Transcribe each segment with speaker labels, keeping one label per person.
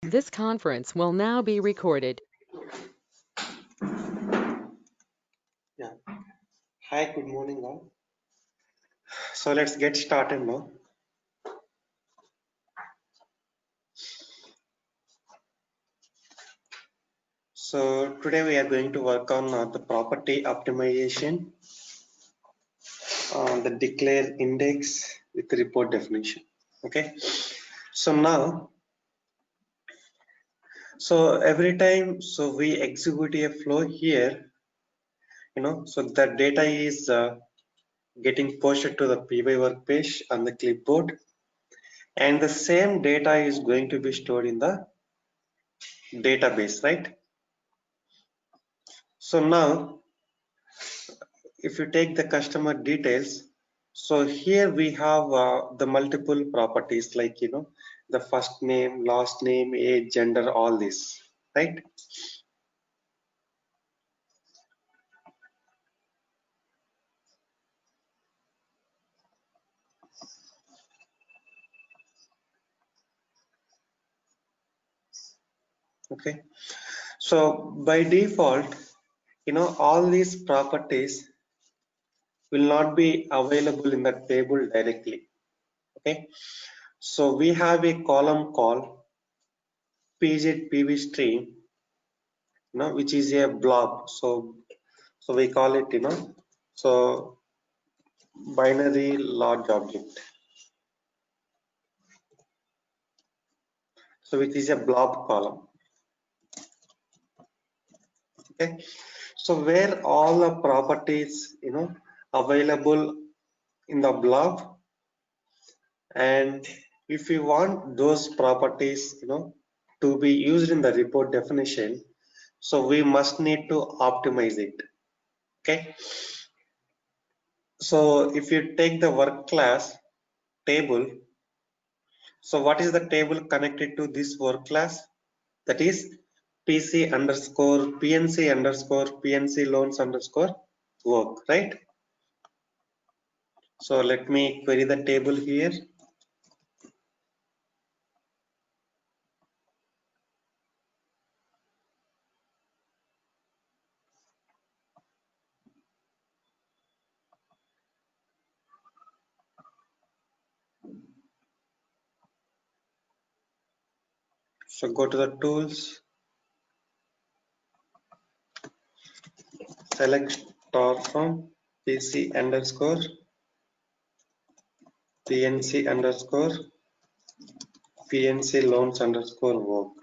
Speaker 1: This conference will now be recorded.
Speaker 2: Yeah. Hi, good morning all. So let's get started now. So today we are going to work on the property optimization on the declare index with report definition. Okay. So now, so every time, so we execute a flow here, so the data is getting posted to the PY work page on the clipboard, and the same data is going to be stored in the database, right? So now if you take the customer details, so here we have the multiple properties like the first name, last name, age, gender, all this, right? Okay, so by default, all these properties will not be available in the table directly. Okay, so we have a column called pz stream, which is a blob. So we call it so binary large object, so which is a blob column. Okay, so where all the properties available in the blob, and if you want those properties to be used in the report definition, so we must need to optimize it. Okay, so if you take the work class table, so what is the table connected to this work class? That is PC underscore PNC underscore PNC loans underscore work, right? So let me query the table here. So go to the tools, select star from PC underscore PNC underscore PNC loans underscore work.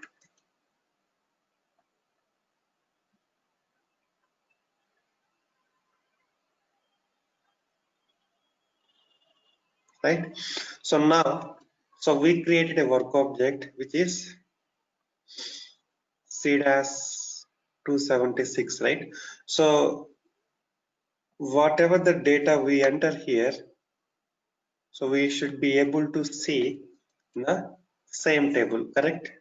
Speaker 2: Right. So now, so we created a work object which is CDAS 276, right? So whatever the data we enter here, so we should be able to see the same table, correct?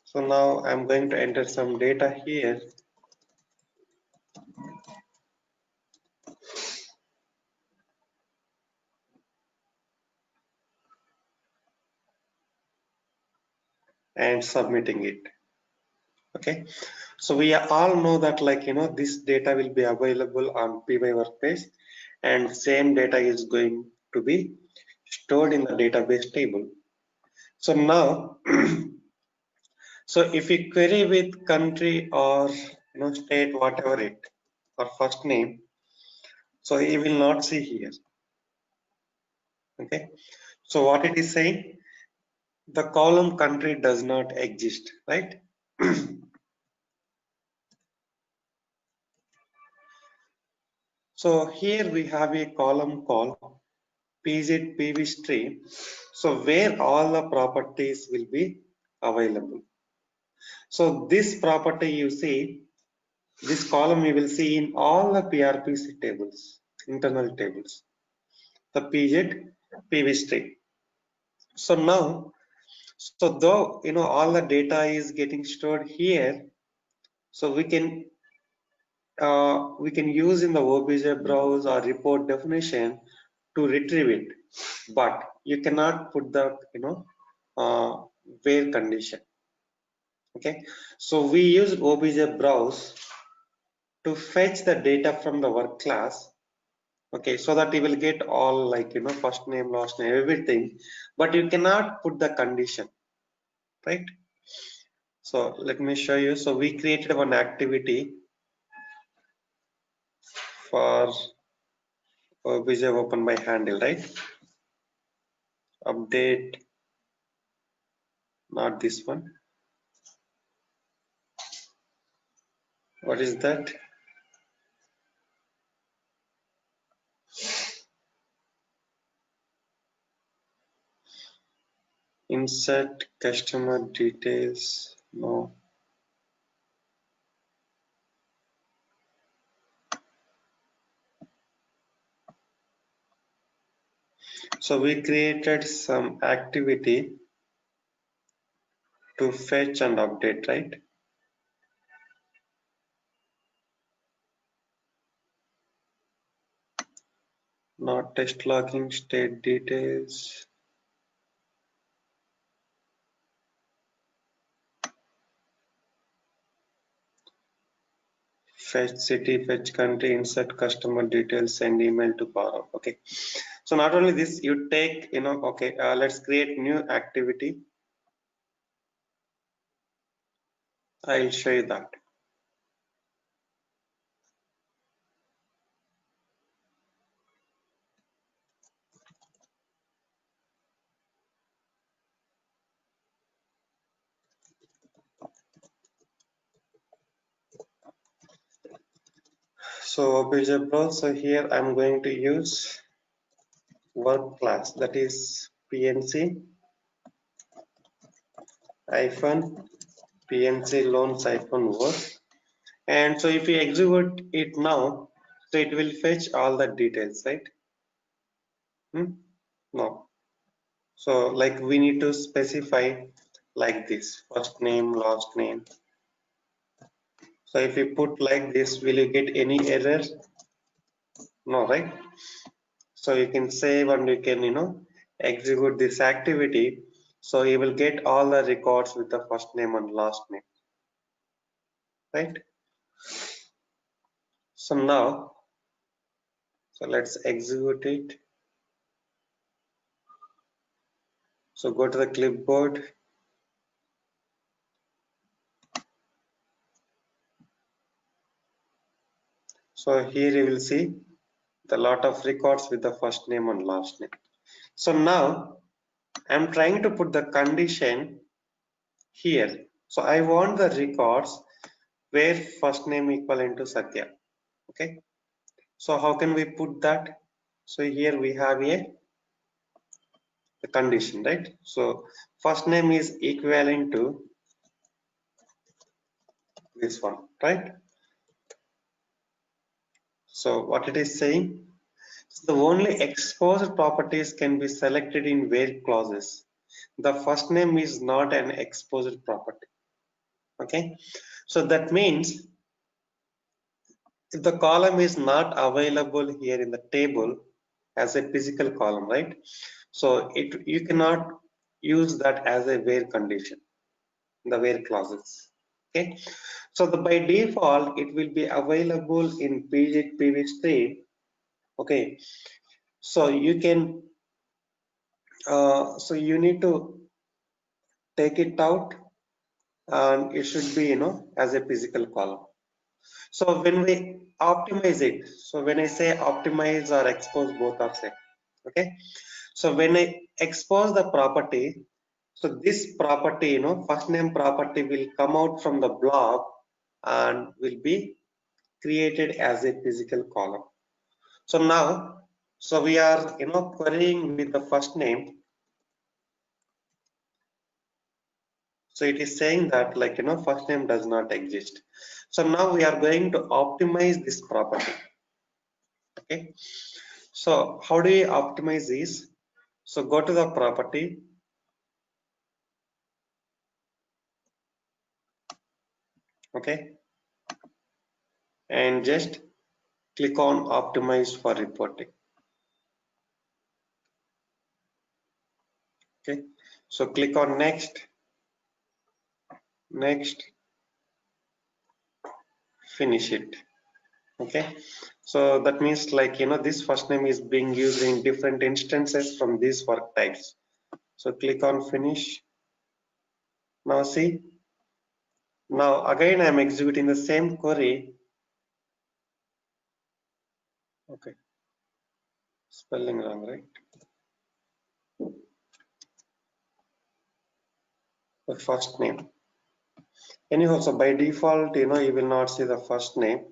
Speaker 2: So now I'm going to enter some data here. And submitting it. Okay, so we all know that this data will be available on PY workpage, and same data is going to be stored in the database table. So now so if we query with country or state, whatever it, or first name, so you will not see here. Okay, so what it is saying, the column country does not exist, right? So here we have a column called PZ stream, so where all the properties will be available. So this property you see, this column you will see in all the PRPC tables, internal tables, the PZ stream. So now, so though all the data is getting stored here, so we can use in the OBJ browse or report definition to retrieve it. but you cannot put the where condition. Okay, so we use obj browse to fetch the data from the work class. Okay, so that you will get all like first name, last name, everything, but you cannot put the condition, right? So let me show you. So we created one activity for obj open by handle, right? Update, not this one. What is that? Insert customer details. No. So we created some activity to fetch and update, right? Not test logging, state details. Fetch city, fetch country, insert customer details, send email to Gaurav. Okay. So not only this, you take, okay, let's create new activity. I'll show you that. So obj browse. So here I'm going to use work class, that is PNC hyphen PNC loans hyphen work. And so if you execute it now, so it will fetch all the details, right? No. So like we need to specify like this, first name, last name. So if you put like this, will you get any error? No, right? So you can save and you can, execute this activity. So you will get all the records with the first name and last name, right? So now, so let's execute it. So go to the clipboard. So here you will see the lot of records with the first name and last name. So now I'm trying to put the condition here. So I want the records where first name equivalent to Satya. Okay. So how can we put that? So here we have a condition, right? So first name is equivalent to this one, right? So what it is saying? So the only exposed properties can be selected in where clauses. The first name is not an exposed property. Okay. So that means if the column is not available here in the table as a physical column, right? So you cannot use that as a where condition, the where clauses. Okay. So by default, it will be available in pgit pv3. Okay. So you can, so you need to take it out and it should be, as a physical column. So when we optimize it, so when I say optimize or expose, both are same. Okay. So when I expose the property, so this property, first name property will come out from the blob and will be created as a physical column. So now, so we are, querying with the first name. So it is saying that like, first name does not exist. So now we are going to optimize this property. Okay. So how do we optimize this? So go to the property. Okay. And just click on optimize for reporting. Okay, so click on next, finish it. Okay, so that means like this first name is being used in different instances from these work types. So click on finish. Now see, now again I am executing the same query. Okay, spelling wrong, right? The first name. Anyhow, so by default, you will not see the first name.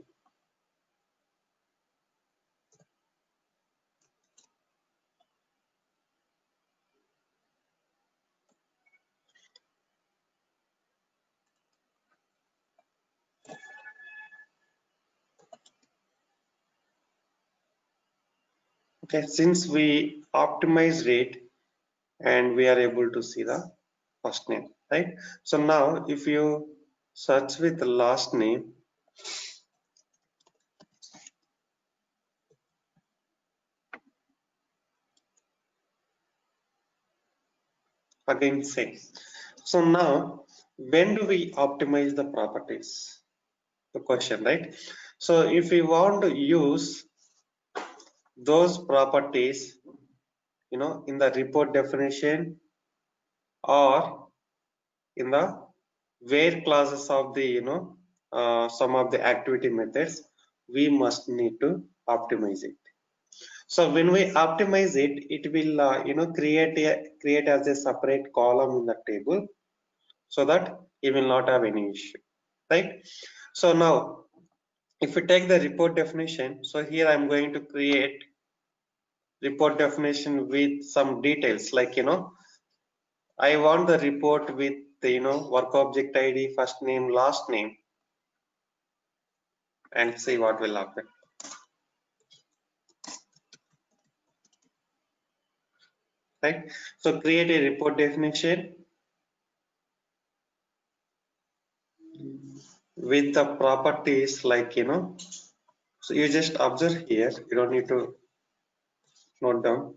Speaker 2: Okay, since we optimized it and we are able to see the first name, right? So now if you search with the last name, again same. So now when do we optimize the properties? The question, right? So if we want to use those properties, in the report definition or in the where clauses of the some of the activity methods, we must need to optimize it. So when we optimize it, it will create as a separate column in the table, so that it will not have any issue, right? So now if we take the report definition, so here I'm going to create report definition with some details, like I want the report with the work object ID, first name, last name, and see what will happen. Right? So create a report definition with the properties like so you just observe here, you don't need to note down,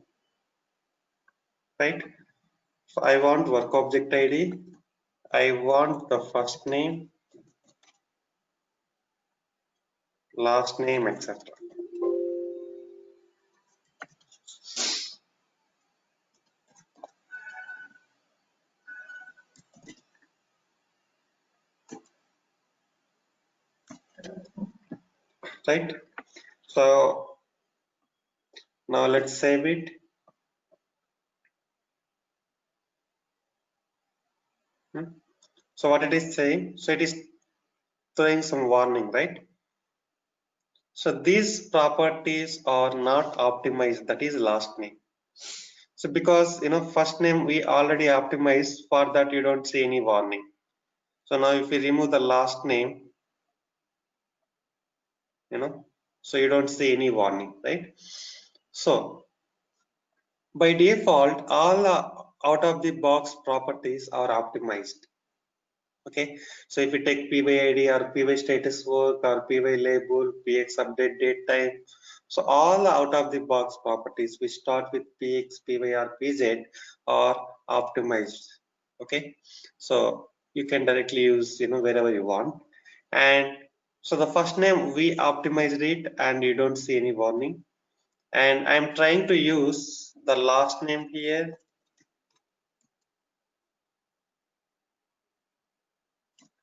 Speaker 2: right? So I want work object ID, I want the first name, last name, etc. Right? So now let's save it. So what it is saying, so it is throwing some warning, right? So these properties are not optimized, that is last name. So because first name we already optimized, for that you don't see any warning. So now if we remove the last name, so you don't see any warning, right? So by default, all out of the box properties are optimized. Okay, so if you take PYID or PY status work or PY label, PX update date time, so all out of the box properties we start with PX, PY or PZ are optimized. Okay, so you can directly use wherever you want. And so the first name we optimized it and you don't see any warning. And I'm trying to use the last name here,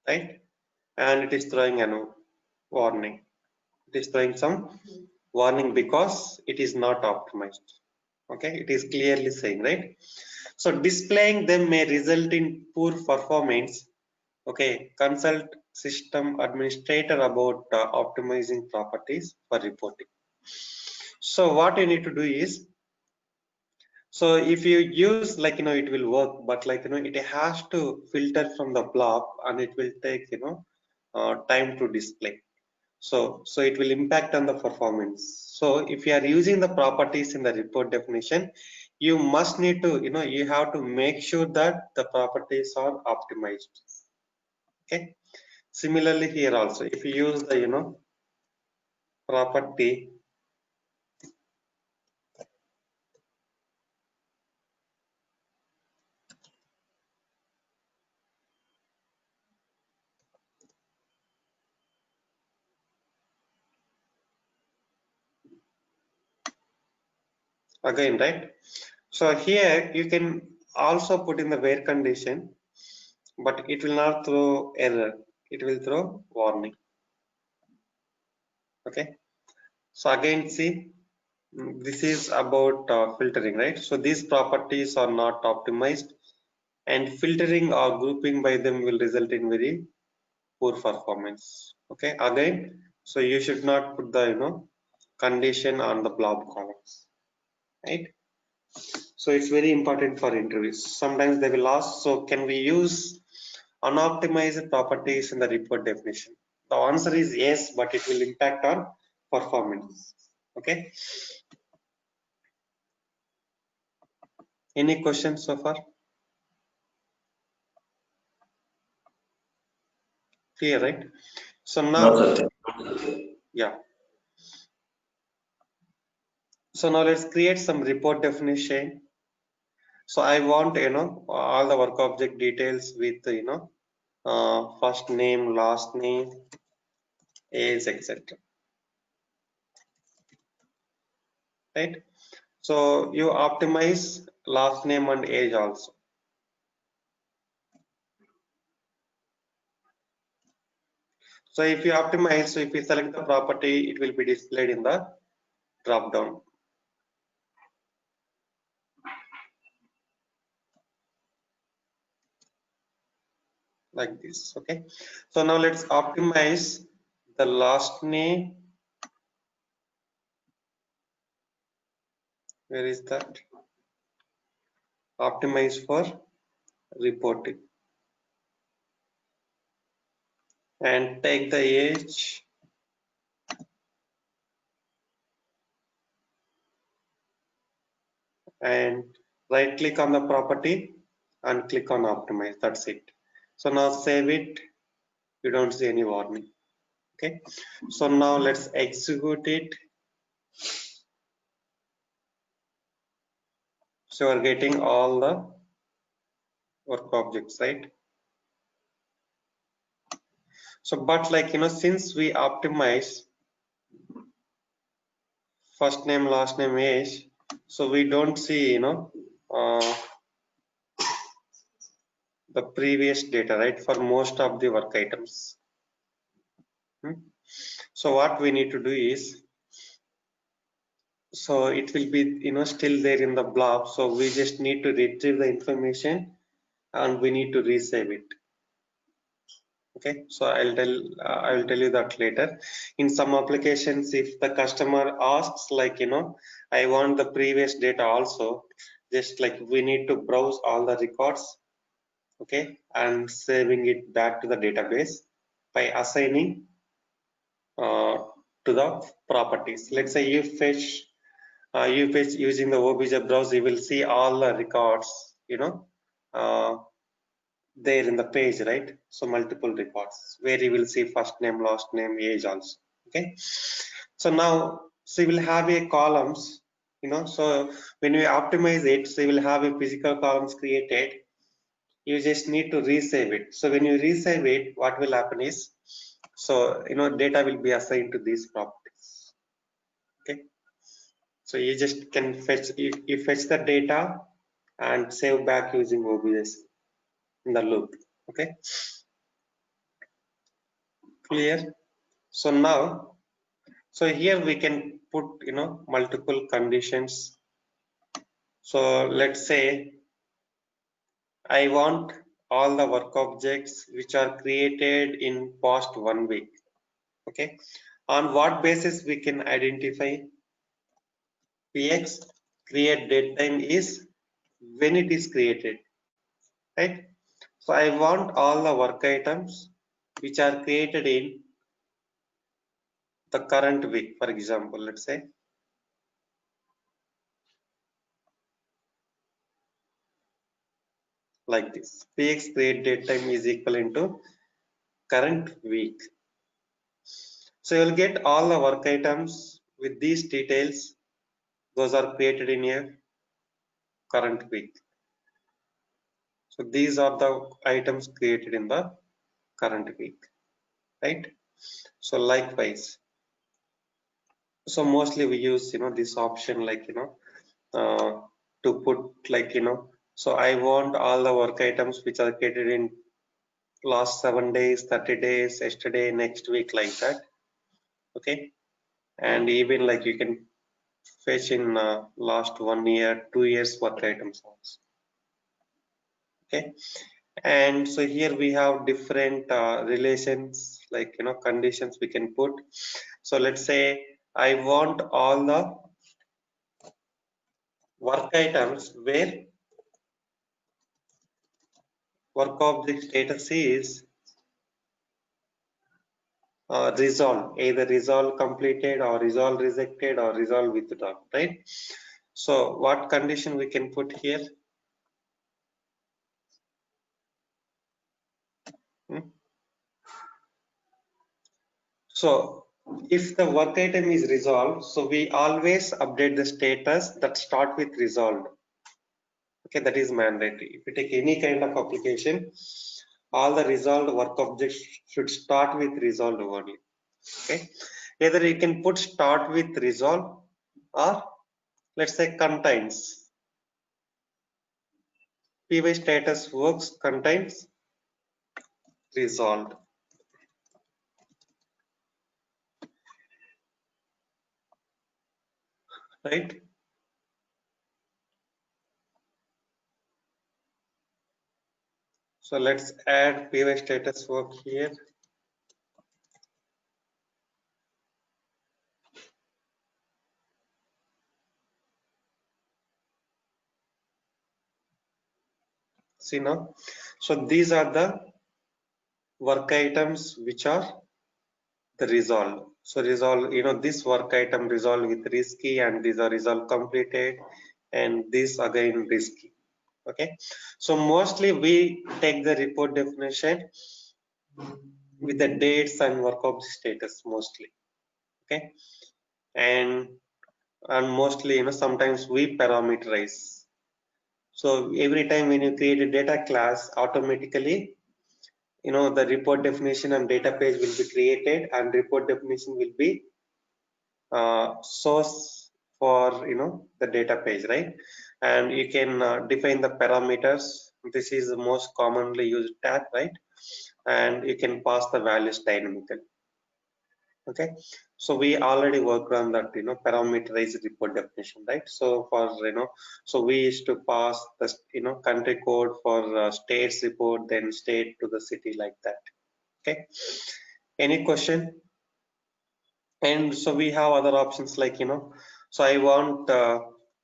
Speaker 2: right? And it is throwing a warning. It is throwing some warning because it is not optimized. Okay, it is clearly saying, right? So displaying them may result in poor performance. Okay, consult system administrator about optimizing properties for reporting. So what you need to do is, so if you use like it will work, but like it has to filter from the blob and it will take time to display. So it will impact on the performance. So if you are using the properties in the report definition, you must need to you have to make sure that the properties are optimized. Okay, similarly here also, if you use the property again, right? So here you can also put in the where condition, but it will not throw error, it will throw warning. Okay, so again, see, this is about filtering, right? So these properties are not optimized, and filtering or grouping by them will result in very poor performance. Okay, again, so you should not put the condition on the blob columns, right? So it's very important for interviews. Sometimes they will ask, so can we use unoptimized properties in the report definition? The answer is yes, but it will impact on performance. Okay. Any questions so far? Clear, right? So
Speaker 3: No,
Speaker 2: now,
Speaker 3: sir.
Speaker 2: yeah. So now let's create some report definition. So I want all the work object details with first name, last name, age, etc. Right? So you optimize last name and age also. So if you optimize, so if you select the property, it will be displayed in the drop down. Like this. Okay. So now let's optimize the last name. Where is that? Optimize for reporting. And take the age and right click on the property and click on optimize. That's it. So now save it. You don't see any warning. Okay. So now let's execute it. So we're getting all the work objects, right? So, but like, since we optimize first name, last name, age, so we don't see, the previous data, right? For most of the work items. So what we need to do is, so it will be, still there in the blob. So we just need to retrieve the information and we need to resave it. Okay, so I will tell you that later. In some applications, if the customer asks, like, I want the previous data also, just like we need to browse all the records, okay, and saving it back to the database by assigning to the properties. Let's say you fetch using the OBJ browse, you will see all the records, uh, there in the page, right? So multiple records where you will see first name, last name, age also. Okay. So now, so you will have a columns, so when we optimize it, so you will have a physical columns created. You just need to resave it. So when you resave it, what will happen is, so data will be assigned to these properties. Okay. So you just can fetch, you fetch the data and save back using OBS in the loop. Okay. Clear? So now, so here we can put, multiple conditions. So let's say I want all the work objects which are created in past 1 week. Okay. On what basis we can identify? PX create date time is when it is created, right? So I want all the work items which are created in the current week, for example, let's say. Like this, px create date time is equal into current week. So you'll get all the work items with these details. Those are created in a current week. So these are the items created in the current week, right? So likewise, so mostly we use this option, like to put like, so I want all the work items which are created in last 7 days, 30 days, yesterday, next week, like that. Okay. And even like you can fetch in last 1 year, 2 years work items also. Okay. And so here we have different relations, like, conditions we can put. So let's say I want all the work items where work object status is resolved, either resolve completed or resolve rejected or resolve withdrawn, right? So what condition we can put here? Hmm? So if the work item is resolved, so we always update the status that start with resolved. Okay, that is mandatory. If you take any kind of application, all the resolved work objects should start with resolved only. Okay, either you can put start with resolve or let's say contains. Py status works contains resolved. Right? So let's add py status work here. See now, so these are the work items which are the resolved. So resolve, this work item resolved with risky, and these are resolved completed, and this again risky. Okay, so mostly we take the report definition with the dates and work object status mostly. Okay, and mostly, sometimes we parameterize. So every time when you create a data class, automatically, the report definition and data page will be created, and report definition will be source for, the data page, right? And you can define the parameters. This is the most commonly used tag, right? And you can pass the values dynamically. Okay, so we already worked on that, parameterized report definition, right? So for, so we used to pass the, country code for states report, then state to the city, like that. Okay, any question? And so we have other options like, so I want the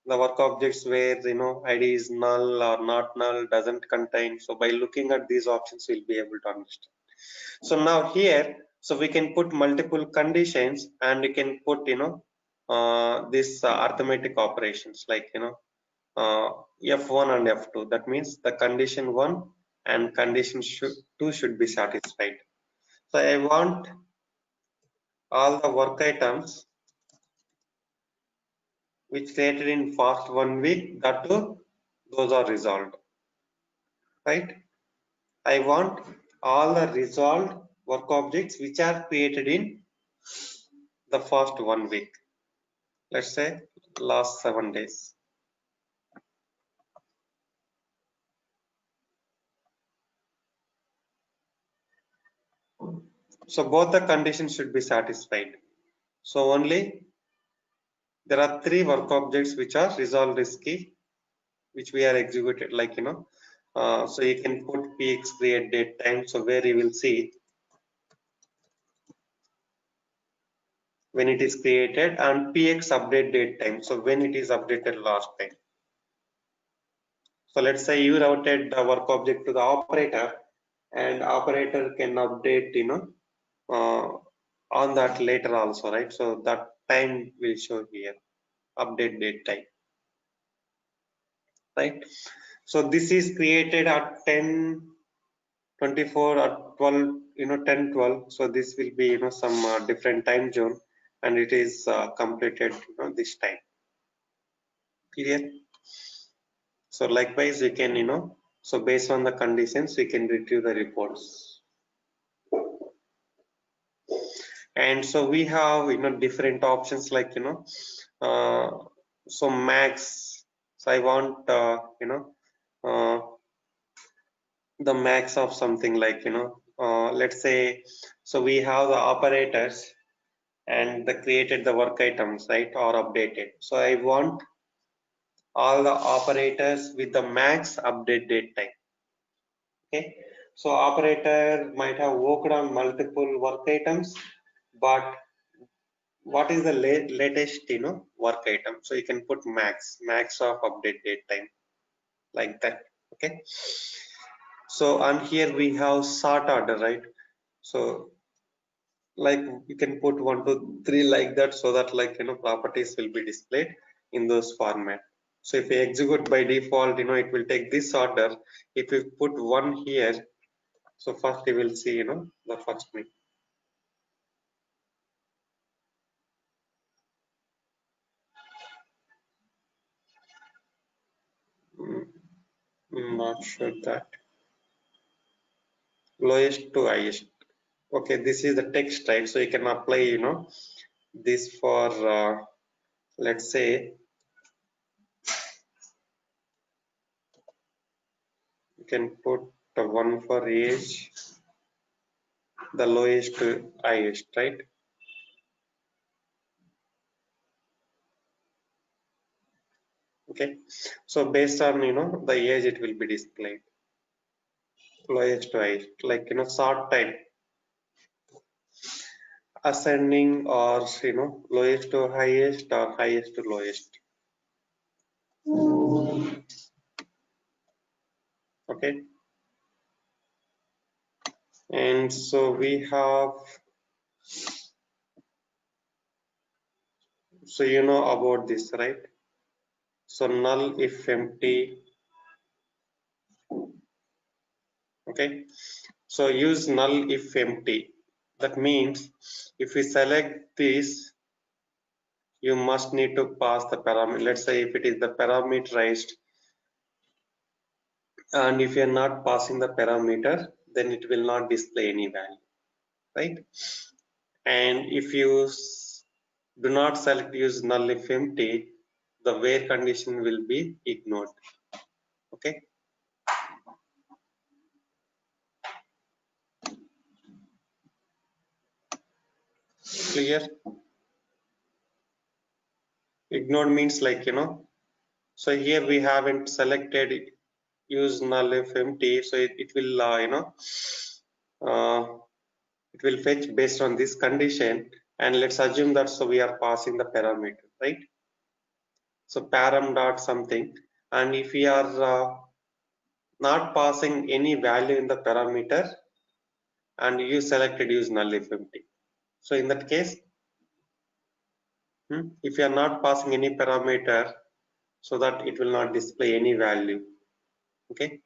Speaker 2: work objects where, id is null or not null, doesn't contain. So by looking at these options, we'll be able to understand. So now here, so we can put multiple conditions, and you can put, this arithmetic operations like, uh, f1 and f2. That means the condition 1 and condition 2 should be satisfied. So I want all the work items which created in past 1 week, that too, those are resolved, right? I want all the resolved work objects which are created in the first 1 week. Let's say last 7 days. So both the conditions should be satisfied. So only there are 3 work objects which are resolved risky, which we are executed, like, so you can put px create date time. So where you will see when it is created, and px update date time. So when it is updated last time. So let's say you routed the work object to the operator, and operator can update, uh, on that later also, right? So that time will show here, update date time, right? So this is created at 10:24 or 12, 10:12. So this will be, some different time zone, and it is completed, this time. Clear? So likewise, we can, so based on the conditions, we can retrieve the reports. And so we have, different options like, so max So I want the max of something like let's say, so we have the operators and the created the work items, right, or updated. So I want all the operators with the max update date time. Okay, so operator might have worked on multiple work items, but what is the latest work item? So you can put max of update date time, like that. Okay, so and here we have sort order, right? So like you can put 1 2 3 like that, so that properties will be displayed in those format. So if we execute by default, it will take this order. If we put 1 here, so first you will see the first name. Mm, not sure that lowest to highest. Okay, this is the text, right? So you can apply this for let's say you can put the one for age, the lowest to highest, right? Okay, so based on the age, it will be displayed lowest to highest, like sort type, ascending, or lowest to highest or highest to lowest. Okay, and so we have, so about this, right? So null if empty. Okay, so use null if empty. That means if we select this, you must need to pass the parameter. Let's say if it is the parameterized, and if you are not passing the parameter, then it will not display any value, right? And if you do not select use null if empty, the where condition will be ignored. Okay, clear? Ignored means like so here we haven't selected use null if empty, so it will uh, it will fetch based on this condition, and let's assume that so we are passing the parameter, right? So param dot something, and if we are not passing any value in the parameter and you selected use null if empty, so in that case, if you are not passing any parameter, so that it will not display any value. Okay,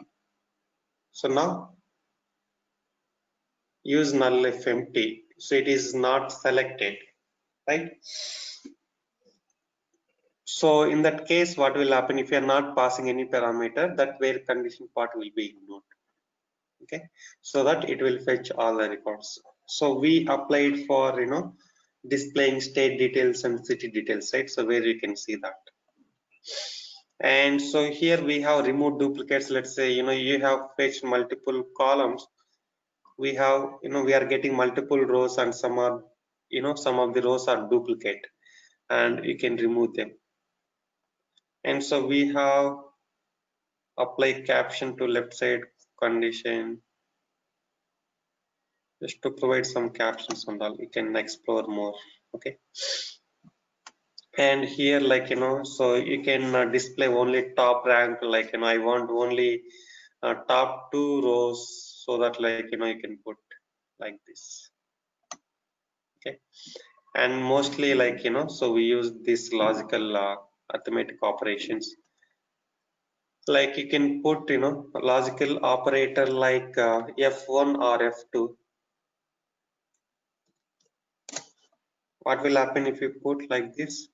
Speaker 2: so now use null if empty, so it is not selected, right? So in that case, what will happen if you are not passing any parameter, that where condition part will be ignored. Okay, so that it will fetch all the records. So we applied for displaying state details and city details, right? So where you can see that. And so here we have removed duplicates. Let's say you have fetched multiple columns. We have we are getting multiple rows, and some are some of the rows are duplicate, and you can remove them. And so we have apply caption to left side condition, just to provide some captions and all. You can explore more. Okay, and here so you can display only top rank, like I want only top 2 rows, so that you can put like this. Okay, and mostly so we use this logical arithmetic operations, like you can put logical operator like f1 or f2. What will happen if you put like this?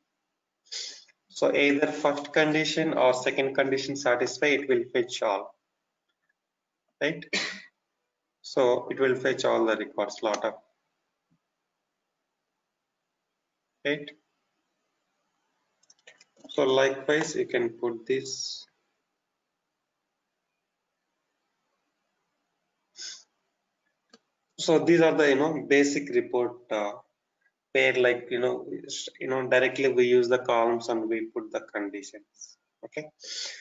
Speaker 2: So either first condition or second condition satisfy, it will fetch all, right? So it will fetch all the records, lot of, right? So likewise, you can put this. So these are the basic report where like directly we use the columns and we put the conditions. Okay.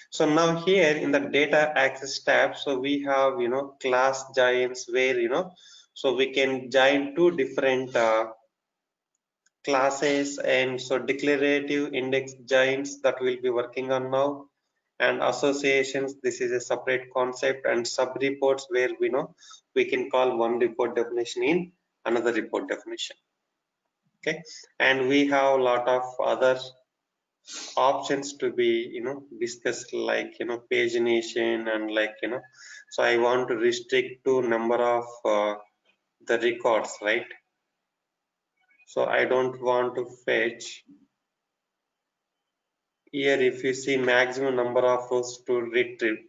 Speaker 2: So now here in the data access tab, so we have class joins where so we can join two different classes, and so declarative index joins that we'll be working on now, and associations, this is a separate concept, and sub reports where we can call one report definition in another report definition. Okay, and we have a lot of other options to be discussed, like pagination, and like so I want to restrict to number of the records, right? So I don't want to fetch here. If you see maximum number of rows to retrieve,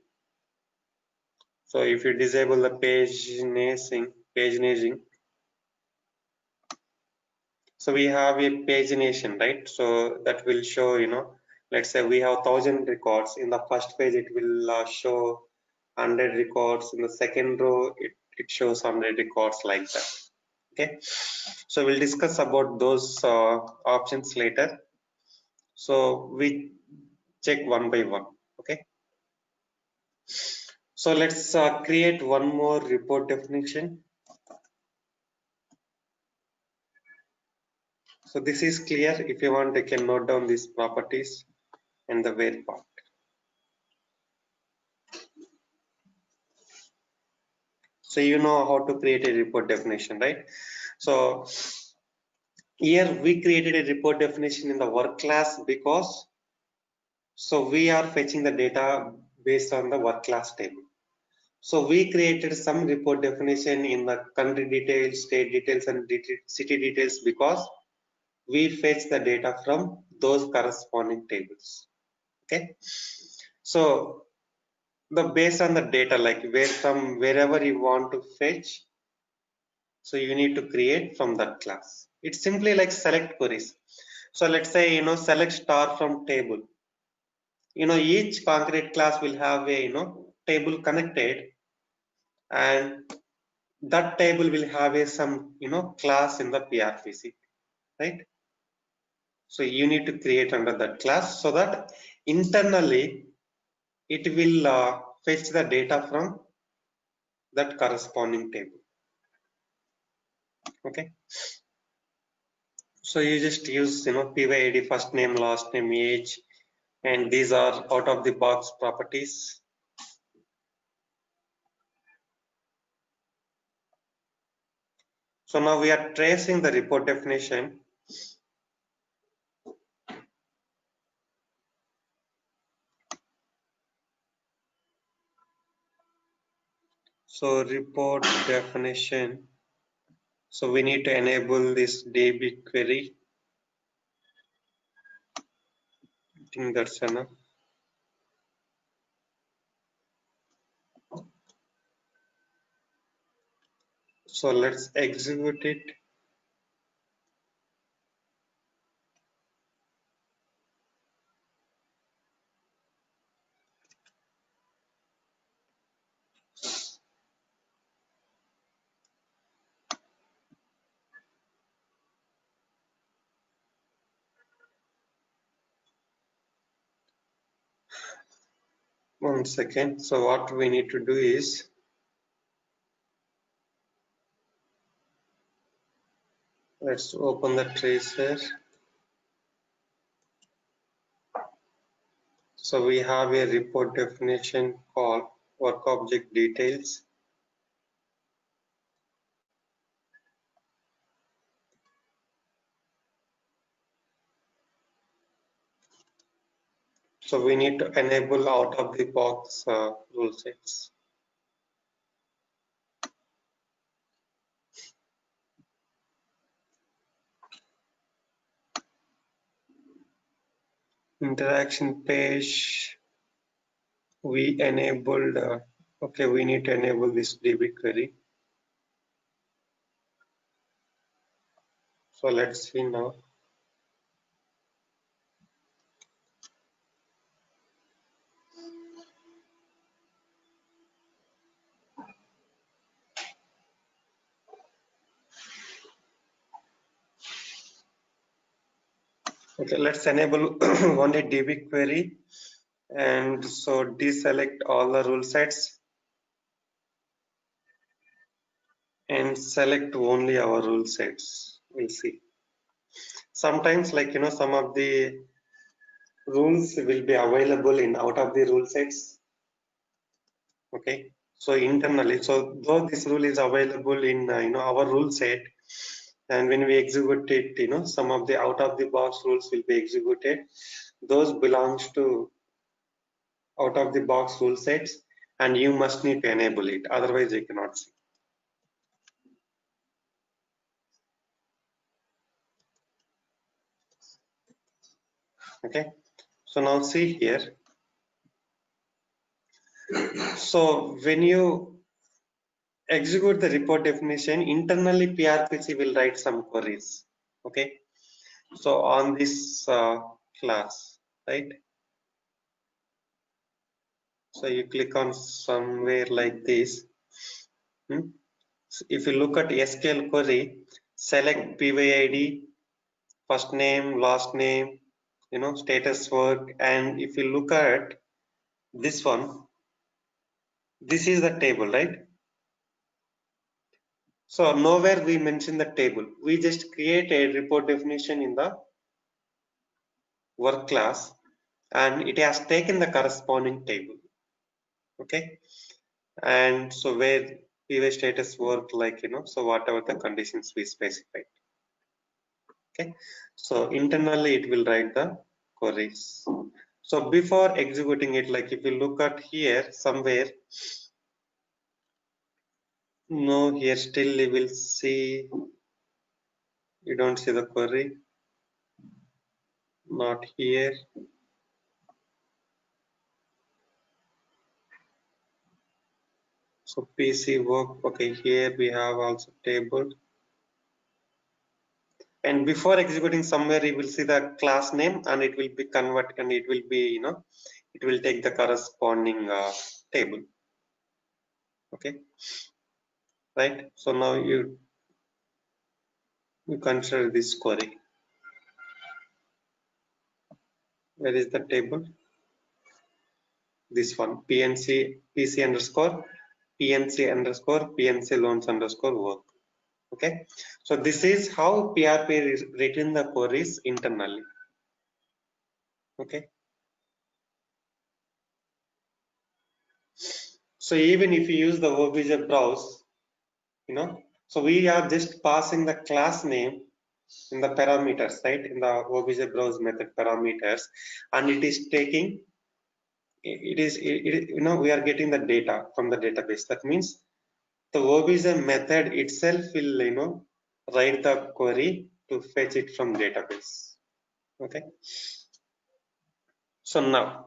Speaker 2: so if you disable the pagination, so we have a pagination, right? So that will show let's say we have 1,000 records in the first page, it will show 100 records in the second row, it shows 100 records, like that. Okay, so we'll discuss about those options later. So we check one by one. Okay, so let's create one more report definition. So this is clear. If you want, you can note down these properties and the where part. So you know how to create a report definition, right? So here we created a report definition in the work class because so we are fetching the data based on the work class table. So we created some report definition in the country details, state details, and city details because we fetch the data from those corresponding tables. Okay, so the based on the data, like wherever you want to fetch, so you need to create from that class. It's simply like select queries. So let's say select star from table. Each concrete class will have a table connected, and that table will have a some class in the PRPC, right? So you need to create under that class so that internally it will fetch the data from that corresponding table. Okay, so you just use PYID, first name, last name, age, and these are out of the box properties. So now we are tracing the report definition. So report definition, so we need to enable this DB query. I think that's enough. So let's execute it. One second. So what we need to do is let's open the tracer. So we have a report definition called work object details. So we need to enable out of the box rule sets. Interaction page, we enabled, okay, we need to enable this DB query. So let's see now. Okay, let's enable only DB query, and so deselect all the rule sets and select only our rule sets. We'll see. Sometimes, like some of the rules will be available in out of the rule sets. Okay, so internally, so though this rule is available in our rule set, and when we execute it, some of the out of the box rules will be executed. Those belongs to out of the box rule sets, and you must need to enable it, otherwise you cannot see. Okay, so now see here. So when you execute the report definition, internally PRPC will write some queries. Okay, so on this class, right? So you click on somewhere like this. So if you look at SQL query, select PYID, first name, last name, status work, and if you look at this one, this is the table, right? So nowhere we mention the table. We just create a report definition in the work class, and it has taken the corresponding table. Okay, and so where PY status work, like so whatever the conditions we specified. Okay, so internally it will write the queries. So before executing it, like if you look at here somewhere, no, here still you will see, you don't see the query, not here. So PC work, okay, here we have also table. And before executing somewhere, you will see the class name, and it will be convert, and it will be, it will take the corresponding table. Okay, right? So now you consider this query. Where is the table? This one, PNC PC underscore PNC underscore PNC loans underscore work. Okay, so this is how PRP is written the queries internally. Okay, so even if you use the OBJ browse, so we are just passing the class name in the parameters, right? In the OBJ browse method parameters, and it is taking, we are getting the data from the database. That means the OBJ method itself will, write the query to fetch it from database. Okay. So now,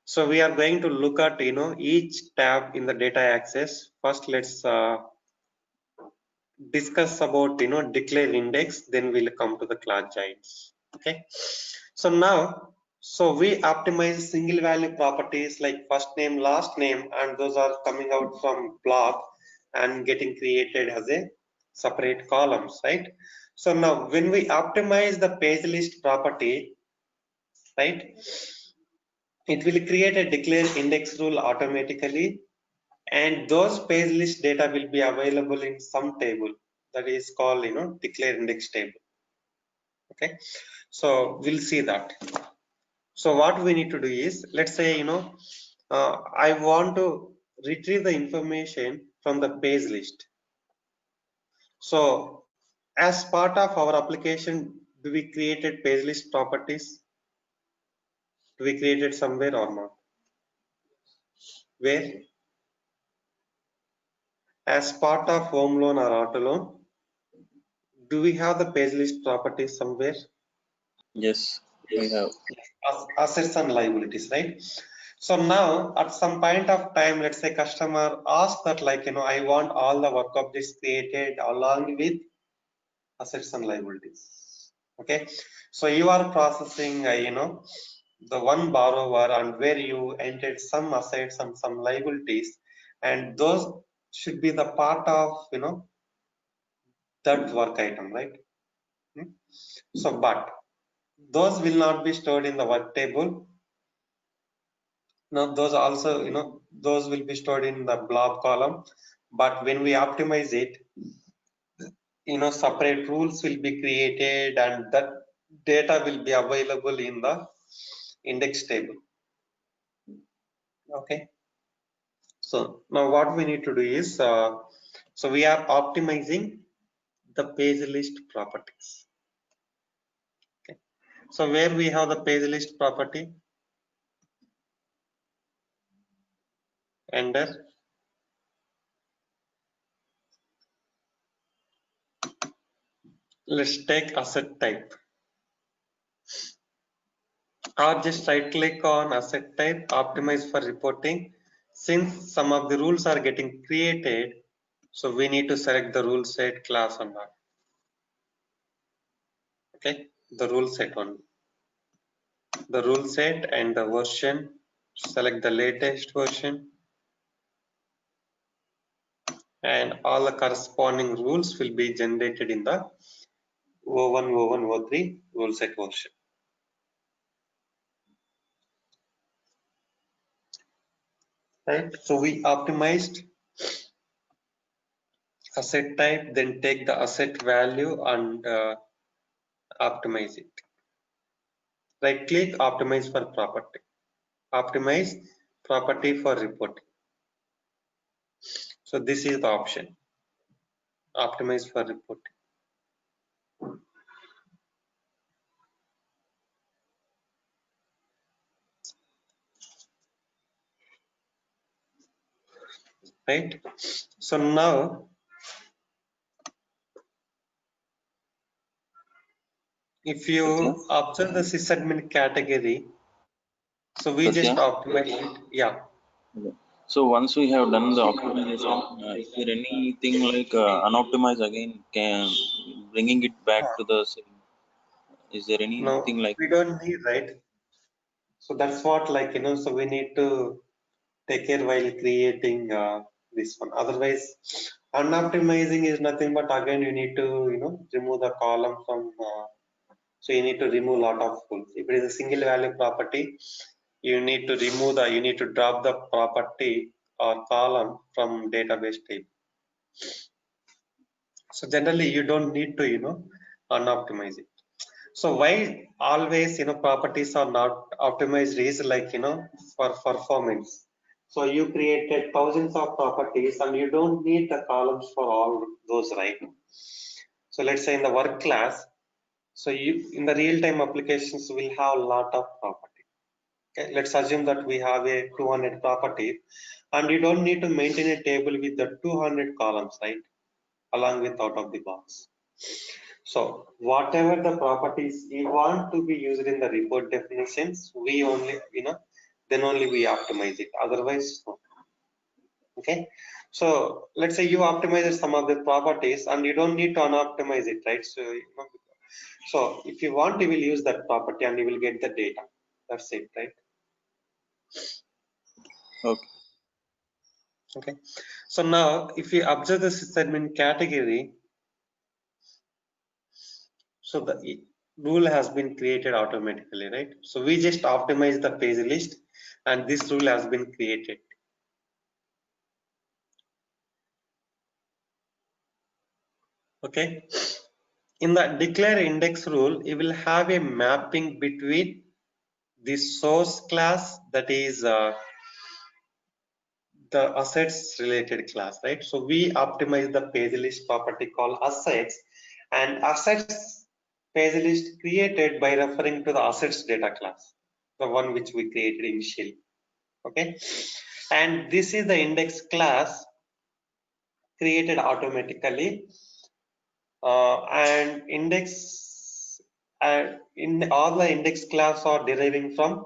Speaker 2: so we are going to look at, each tab in the data access. First, let's discuss about declare index, then we'll come to the class giants. Okay, so now, so we optimize single value properties like first name, last name, and those are coming out from block and getting created as a separate columns, right? So now when we optimize the page list property, right, it will create a declare index rule automatically, and those page list data will be available in some table that is called declare index table. Okay, so we'll see that. So what we need to do is, let's say I want to retrieve the information from the page list. So as part of our application, do we created page list properties? Do we created somewhere or not? Where? As part of home loan or auto loan, do we have the page list properties somewhere?
Speaker 3: Yes, we have.
Speaker 2: Assets and liabilities, right? So now at some point of time, let's say customer asks that, like I want all the work objects created along with assets and liabilities. Okay, so you are processing the one borrower, and where you entered some assets and some liabilities, and those should be the part of that work item, right? So but those will not be stored in the work table. Now those also, those will be stored in the blob column. But when we optimize it, separate rules will be created and that data will be available in the index table. Okay. So now what we need to do is, so we are optimizing the page list properties. Okay. So where we have the page list property, enter. Let's take asset type, or just right click on asset type, optimize for reporting. Since some of the rules are getting created, so we need to select the rule set class or not. Okay, the rule set one, the rule set and the version, select the latest version, and all the corresponding rules will be generated in the O1, O1, O3 rule set version. Right, so we optimized asset type, then take the asset value and optimize it. Right click, optimize for property, optimize property for reporting. So this is the option, optimize for reporting. Right, so now if you
Speaker 3: Satya?
Speaker 2: observe the sysadmin category, so we
Speaker 3: Satya?
Speaker 2: just optimize it. Yeah.
Speaker 3: Okay. So once we have done the optimization, is there anything like unoptimized again, can bringing it back to the same? Is there
Speaker 2: No,
Speaker 3: anything like
Speaker 2: we don't need, right? So that's what, like, so we need to take care while creating this one. Otherwise, unoptimizing is nothing but again you need to, remove the column from, so you need to remove lot of rules. If it is a single value property, you need to remove you need to drop the property or column from database table. So generally you don't need to, unoptimize it. So why always, properties are not optimized is like, for performance. So you created thousands of properties and you don't need the columns for all those, right? So let's say in the work class, so you in the real-time applications will have a lot of property. Okay, let's assume that we have a 200 properties and you don't need to maintain a table with the 200 columns, right? Along with out of the box. So whatever the properties you want to be used in the report definitions, we only, then only we optimize it. Otherwise, no. Okay. So let's say you optimize some of the properties and you don't need to unoptimize it, right? So, so if you want, you will use that property and you will get the data. That's it, right?
Speaker 3: okay?
Speaker 2: Okay. So now if you observe the sysadmin category, so the rule has been created automatically, right? So we just optimize the page list and this rule has been created. Okay. In the declare index rule, you will have a mapping between the source class, that is the assets related class, right? So we optimize the page list property called assets, and assets page list created by referring to the assets data class, the one which we created initially. Okay, and this is the index class created automatically, and index in all the index class are deriving from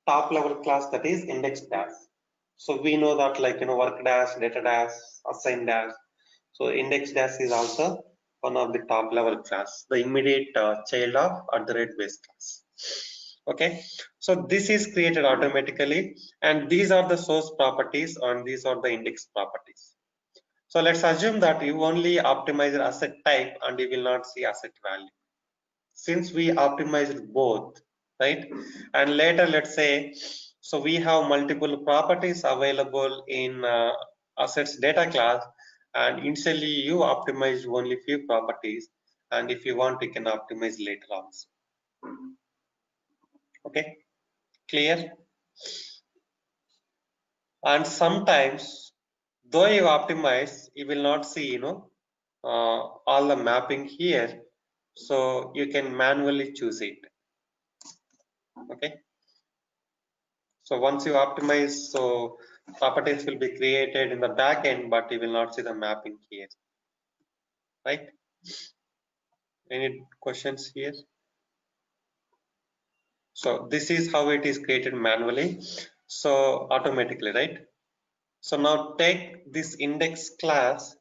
Speaker 2: top level class, that is index dash. So we know that, like, work dash, data dash, assign dash. So index dash is also one of the top level class, the immediate child of @base class. Okay, so this is created automatically, and these are the source properties and these are the index properties. So let's assume that you only optimize your asset type and you will not see asset value. since we optimized both, right? And later, let's say, so we have multiple properties available in assets data class, and initially you optimized only few properties, and if you want, you can optimize later also. Okay, clear? And sometimes, though you optimize, you will not see, all the mapping here, so you can manually choose it. Okay, so once you optimize, so properties will be created in the back end, but you will not see the mapping here, right? Any questions here? So this is how it is created manually, so automatically, right? So now take this index class,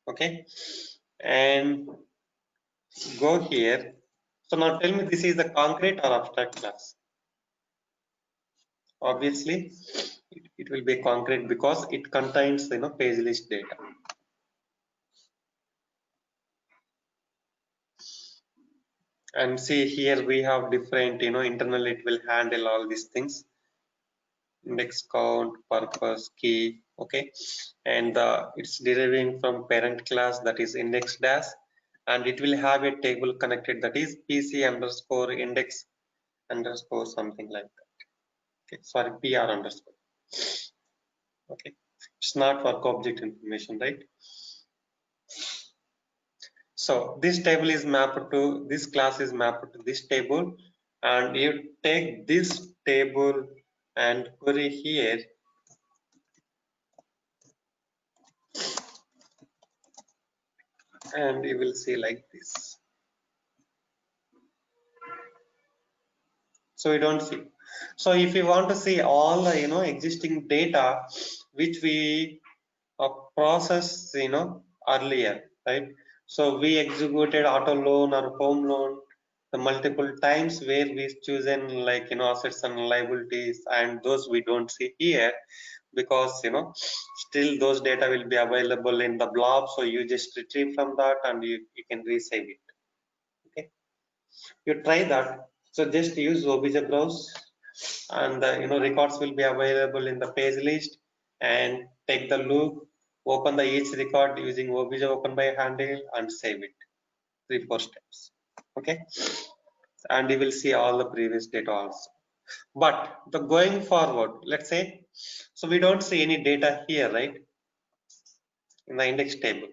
Speaker 2: okay, and go here. So now tell me, this is the concrete or abstract class? Obviously, it will be concrete because it contains, page list data. And see here we have different, internally it will handle all these things. Index count, purpose, key, okay. And it's deriving from parent class, that is index dash, and it will have a table connected, that is pc underscore index underscore something like that. Okay, sorry, pr underscore. Okay, it's not work object information, right? So this table is mapped to, this class is mapped to this table, and you take this table and query here, and you will see like this. So we don't see. So if you want to see all the, existing data which we process, earlier, right? So we executed auto loan or home loan the multiple times, where we chosen like, assets and liabilities, and those we don't see here because, still those data will be available in the blob. So you just retrieve from that and you can resave it. Okay, you try that. So just use obj browse, and records will be available in the page list, and take the loop, open the each record using obj open by handle, and save it. 3-4 steps. Okay, and you will see all the previous data also. But the going forward, let's say, so we don't see any data here, right, in the index table.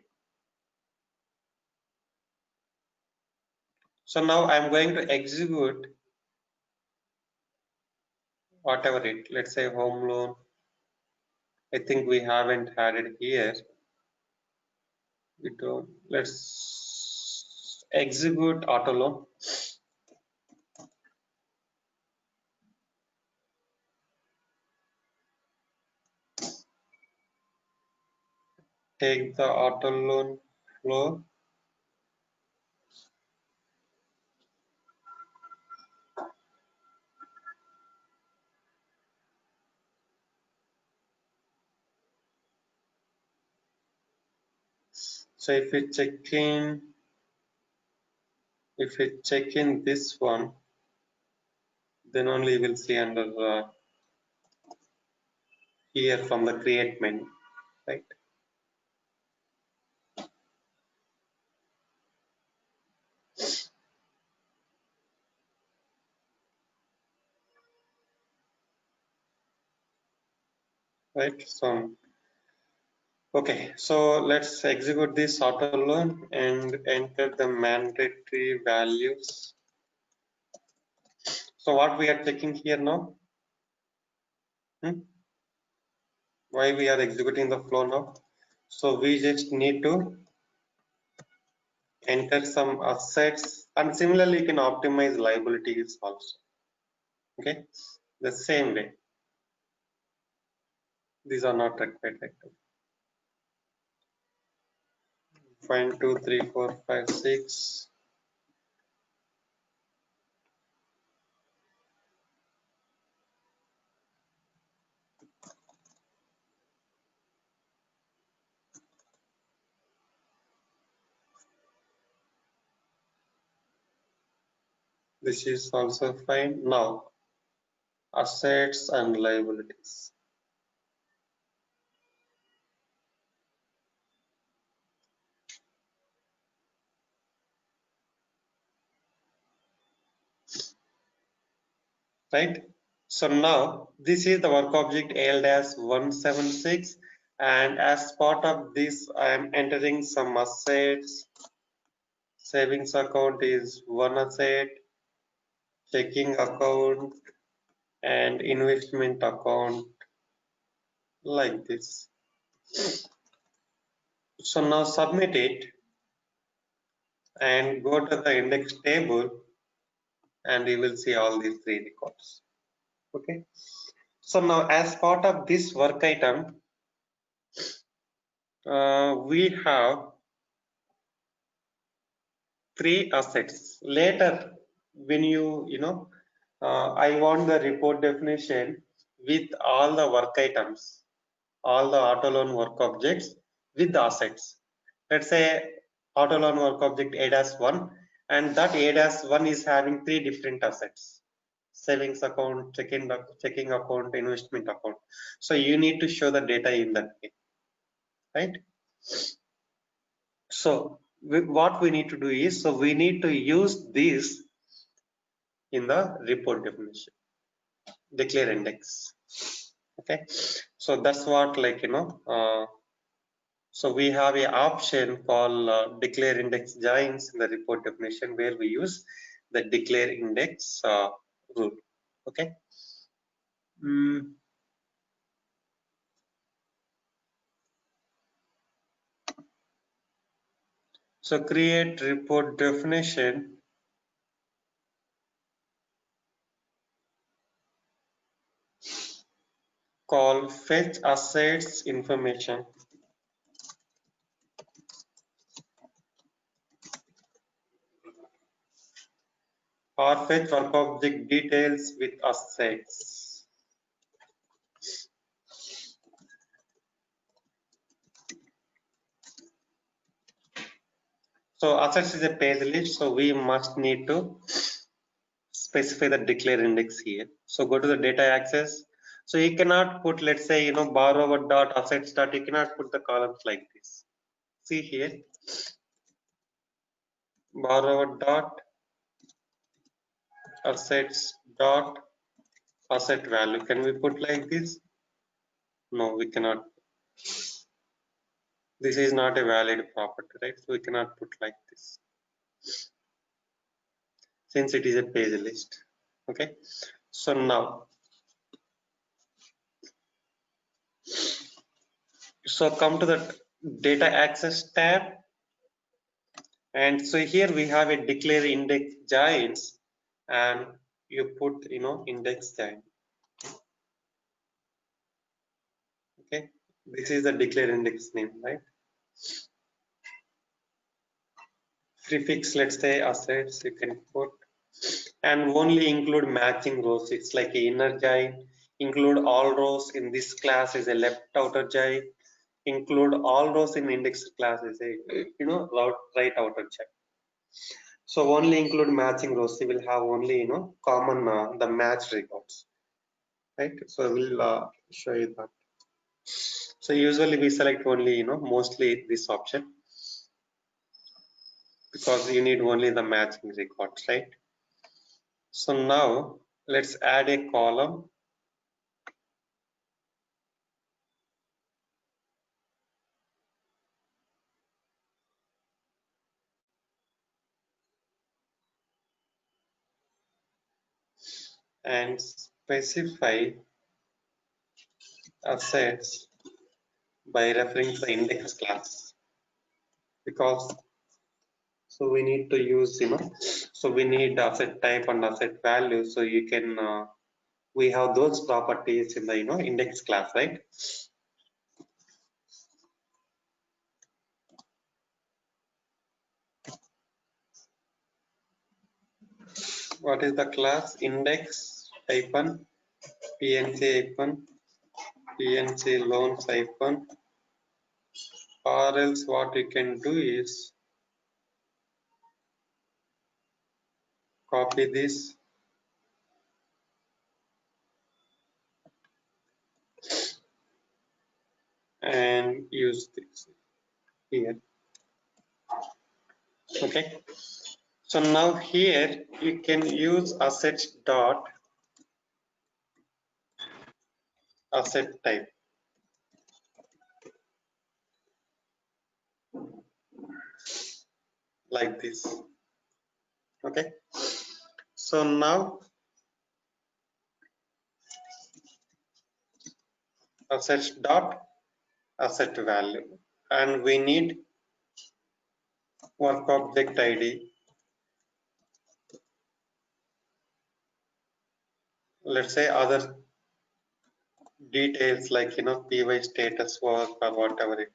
Speaker 2: So now I'm going to execute whatever it, let's say home loan. I think we haven't had it here. We don't. Let's execute auto loan. Take the auto loan flow. So if we check in this one, then only we'll see under here from the create menu, right? Right. So okay, so let's execute this auto loan and enter the mandatory values. So what we are checking here now? Why we are executing the flow now? So we just need to enter some assets, and similarly you can optimize liabilities also. Okay, the same way. These are not required. Find 2, 3, 4, 5, 6. This is also fine. Now, assets and liabilities. Right? So now this is the work object AL-176, and as part of this I am entering some assets. Savings account is one asset, checking account and investment account, like this. So now submit it and go to the index table, and you will see all these three records. Okay. So now as part of this work item, we have three assets. Later, when I want the report definition with all the work items, all the auto loan work objects with the assets. Let's say auto loan work object A-1, and that A-1 is having three different assets: savings account, checking account, investment account. So you need to show the data in that way, right? So what we need to do is, so we need to use this in the report definition, declare index. Okay, so that's what, so we have a option called declare index joins in the report definition, where we use the declare index rule. Okay. So create report definition. Call fetch assets information, or fetch work object details with assets. So assets is a page list, so we must need to specify the declare index here. So go to the data access. So you cannot put, let's say, borrower dot assets dot, you cannot put the columns like this. See here, borrower dot assets dot asset value. Can we put like this? No, we cannot. This is not a valid property, right? So we cannot put like this, since it is a page list. Okay. So now, so come to the data access tab, and so here we have a declare index joins, and you put index join. Okay, this is the declare index name, right? Prefix, let's say assets, you can put, and only include matching rows. It's like a inner join. Include all rows in this class is a left outer join. Include all rows in index class is a right outer join. So only include matching rows. You will have only common the match records, right? So we'll show you that. So usually we select only mostly this option, because you need only the matching records, right? So now let's add a column. And specify assets by referring to the index class, because so we need to use so we need asset type and asset value, so you can we have those properties in the index class, right? What is the class? Index hyphen PNC hyphen PNC loans hyphen, or else what you can do is copy this and use this here. Okay, so now here you can use assets dot asset type like this. Okay, so now assets dot asset value, and we need work object ID. Let's say other details like py status work or whatever it.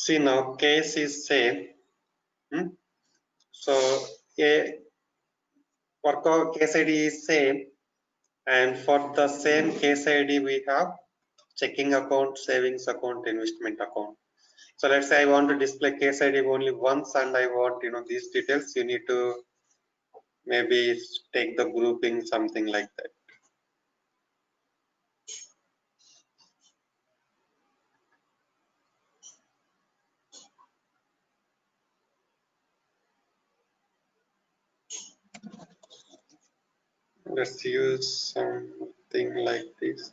Speaker 2: See, now case is same. So a case ID is same, and for the same case ID we have checking account, savings account, investment account. So let's say I want to display case ID only once, and I want these details. You need to maybe take the grouping, something like that. Let's use something like this.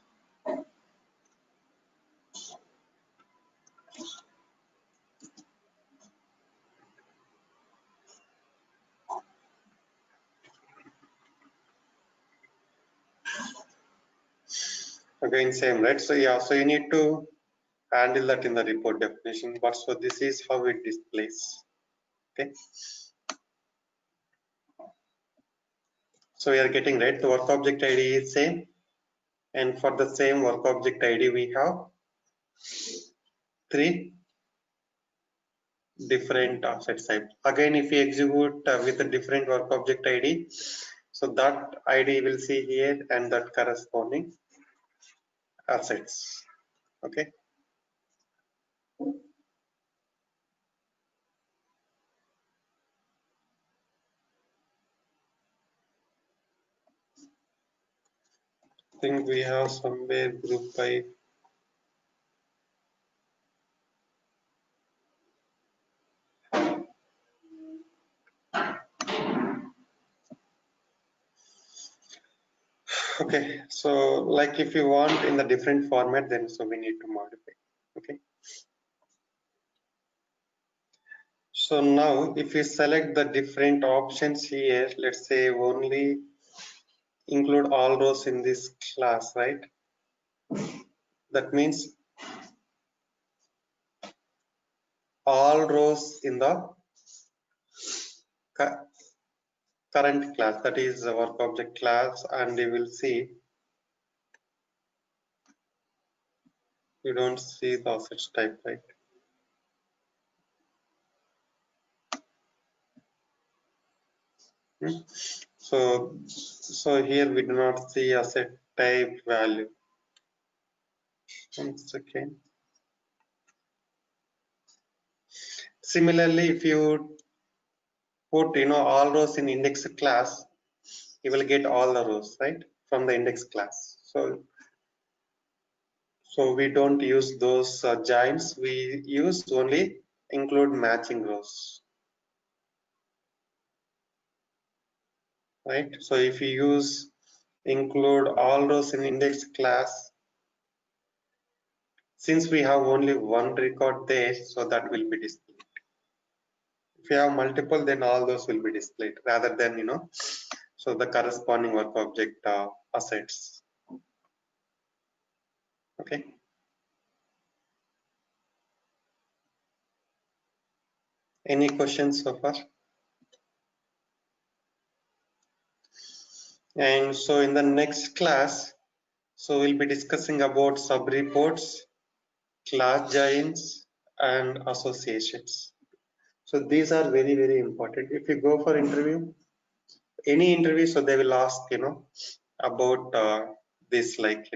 Speaker 2: Again, same, right? So yeah, so you need to handle that in the report definition. But so this is how it displays. Okay. So we are getting right. The work object ID is same, and for the same work object ID we have 3 different asset types. Again, if we execute with a different work object ID, so that ID will see here and that corresponding assets. Okay. I think we have somewhere group by. Okay, so like if you want in the different format, then so we need to modify. Okay. So now if you select the different options here, let's say only include all rows in this class, right? That means all rows in the current class, that is the work object class, and you will see you don't see the assets type, right? So here we do not see asset type value. 1 second. Similarly, if you put all rows in index class, you will get all the rows, right, from the index class. So we don't use those joins. We use only include matching rows, right? So if you use include all rows in index class, since we have only one record there, so that will be displayed. If you have multiple, then all those will be displayed rather than so the corresponding work object assets. Okay. Any questions so far? And so in the next class, so we'll be discussing about sub-reports, class joins, and associations. So these are very, very important. If you go for interview, any interview, so they will ask, about this, like,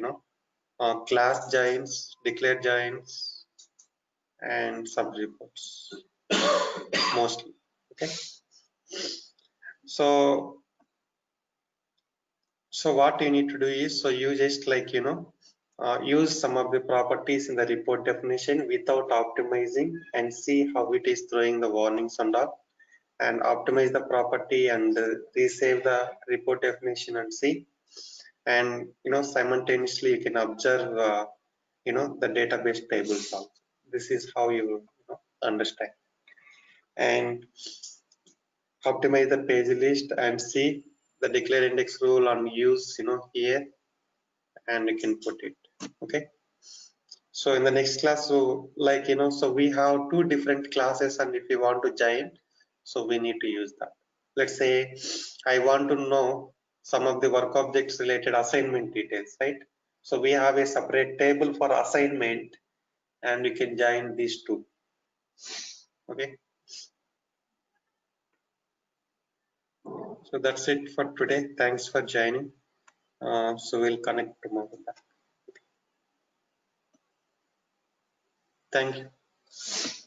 Speaker 2: class joins, declared joins, and sub reports mostly. Okay. So what you need to do is, so you just like, use some of the properties in the report definition without optimizing and see how it is throwing the warnings and all, and optimize the property and resave the report definition and see. And simultaneously you can observe the database tables also. This is how you, understand, and optimize the page list and see the declare index rule and use here, and you can put it. Okay. So in the next class, so like, so we have two different classes, and if you want to join, so we need to use that. Let's say I want to know some of the work objects related assignment details, right? So we have a separate table for assignment, and you can join these two. Okay. So that's it for today. Thanks for joining. So we'll connect tomorrow. Thank you.